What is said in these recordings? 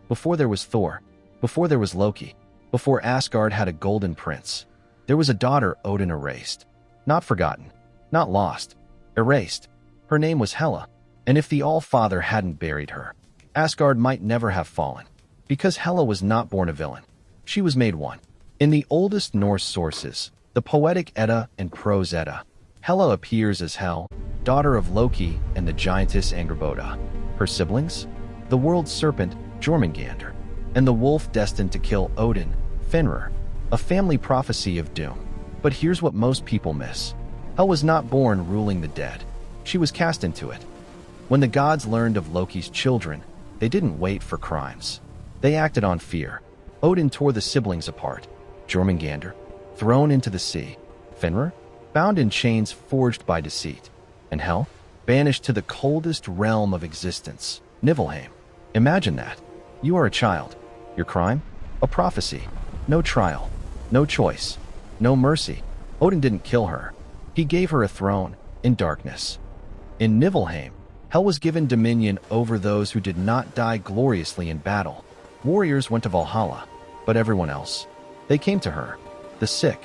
Before there was Thor, before there was Loki, before Asgard had a golden prince, there was a daughter Odin erased. Not forgotten, not lost, erased. Her name was Hela, and if the All-Father hadn't buried her, Asgard might never have fallen. Because Hela was not born a villain, she was made one. In the oldest Norse sources, the Poetic Edda and Prose Edda, Hela appears as Hel, daughter of Loki and the giantess Angrboda. Her siblings? The world serpent Jörmungandr, and the wolf destined to kill Odin, Fenrir, a family prophecy of doom. But here's what most people miss. Hel was not born ruling the dead. She was cast into it. When the gods learned of Loki's children, they didn't wait for crimes. They acted on fear. Odin tore the siblings apart. Jörmungandr, thrown into the sea. Fenrir, bound in chains forged by deceit. And Hel, banished to the coldest realm of existence, Niflheim. Imagine that. You are a child. Your crime? A prophecy. No trial. No choice. No mercy. Odin didn't kill her. He gave her a throne in darkness. In Niflheim, Hel was given dominion over those who did not die gloriously in battle. Warriors went to Valhalla, but everyone else, they came to her. The sick,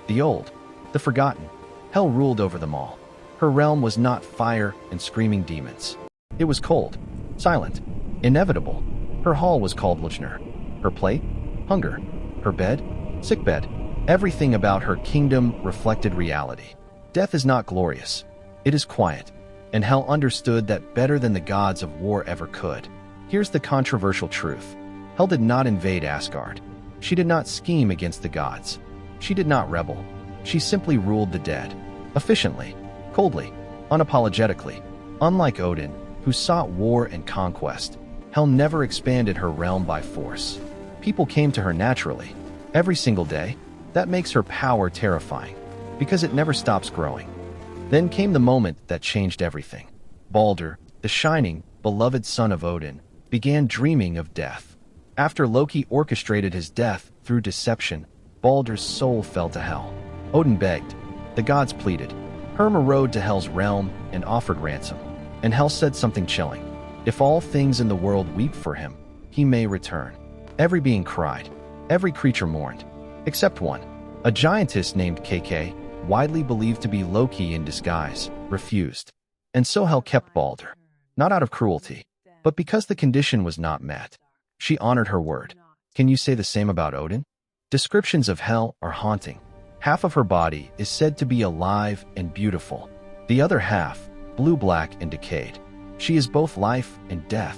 the old, the forgotten. Hel ruled over them all. Her realm was not fire and screaming demons. It was cold, silent, inevitable. Her hall was called Lujnir. Her plate? Hunger. Her bed? Sickbed. Everything about her kingdom reflected reality. Death is not glorious. It is quiet. And Hel understood that better than the gods of war ever could. Here's the controversial truth. Hel did not invade Asgard. She did not scheme against the gods. She did not rebel. She simply ruled the dead. Efficiently, coldly, unapologetically. Unlike Odin, who sought war and conquest, Hel never expanded her realm by force. People came to her naturally. Every single day. That makes her power terrifying, because it never stops growing. Then came the moment that changed everything. Baldur, the shining, beloved son of Odin, began dreaming of death. After Loki orchestrated his death through deception, Baldur's soul fell to Hel. Odin begged. The gods pleaded. Herma rode to Hel's realm and offered ransom. And Hel said something chilling. If all things in the world weep for him, he may return. Every being cried. Every creature mourned. Except one. A giantess named KK, widely believed to be Loki in disguise, refused. And so Hel kept Baldur. Not out of cruelty, but because the condition was not met. She honored her word. Can you say the same about Odin? Descriptions of Hel are haunting. Half of her body is said to be alive and beautiful. The other half, blue-black and decayed. She is both life and death,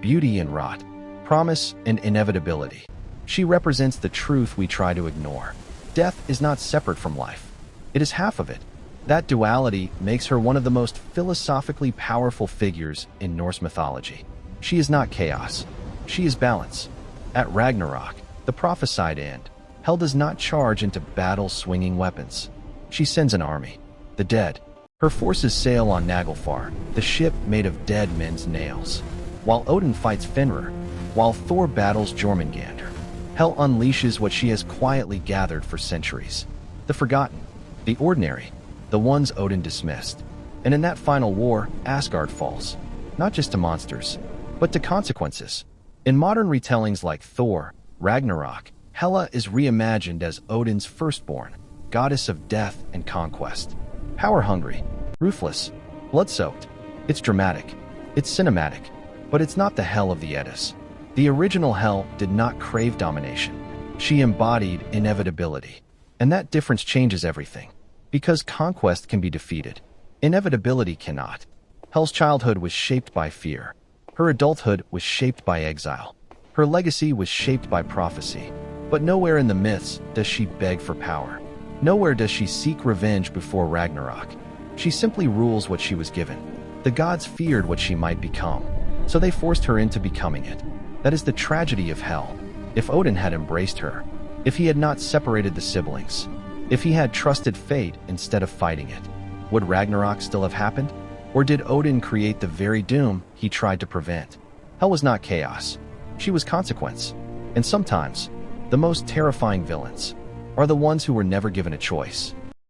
beauty and rot, promise and inevitability. She represents the truth we try to ignore. Death is not separate from life. It is half of it. That duality makes her one of the most philosophically powerful figures in Norse mythology. She is not chaos. She is balance. At Ragnarok, the prophesied end, Hel does not charge into battle swinging weapons. She sends an army. The dead. Her forces sail on Naglfar, the ship made of dead men's nails. While Odin fights Fenrir, while Thor battles Jörmungandr, Hel unleashes what she has quietly gathered for centuries. The forgotten, the ordinary, the ones Odin dismissed. And in that final war, Asgard falls. Not just to monsters, but to consequences. In modern retellings like Thor, Ragnarok, Hela is reimagined as Odin's firstborn, goddess of death and conquest. Power-hungry, ruthless, blood-soaked. It's dramatic. It's cinematic. But it's not the Hel of the Eddas. The original Hel did not crave domination. She embodied inevitability. And that difference changes everything. Because conquest can be defeated. Inevitability cannot. Hel's childhood was shaped by fear. Her adulthood was shaped by exile. Her legacy was shaped by prophecy. But nowhere in the myths does she beg for power. Nowhere does she seek revenge before Ragnarok. She simply rules what she was given. The gods feared what she might become, so they forced her into becoming it. That is the tragedy of Hel. If Odin had embraced her, if he had not separated the siblings, if he had trusted fate instead of fighting it, would Ragnarok still have happened? Or did Odin create the very doom he tried to prevent? Hel was not chaos. She was consequence. And sometimes, the most terrifying villains are the ones who were never given a choice.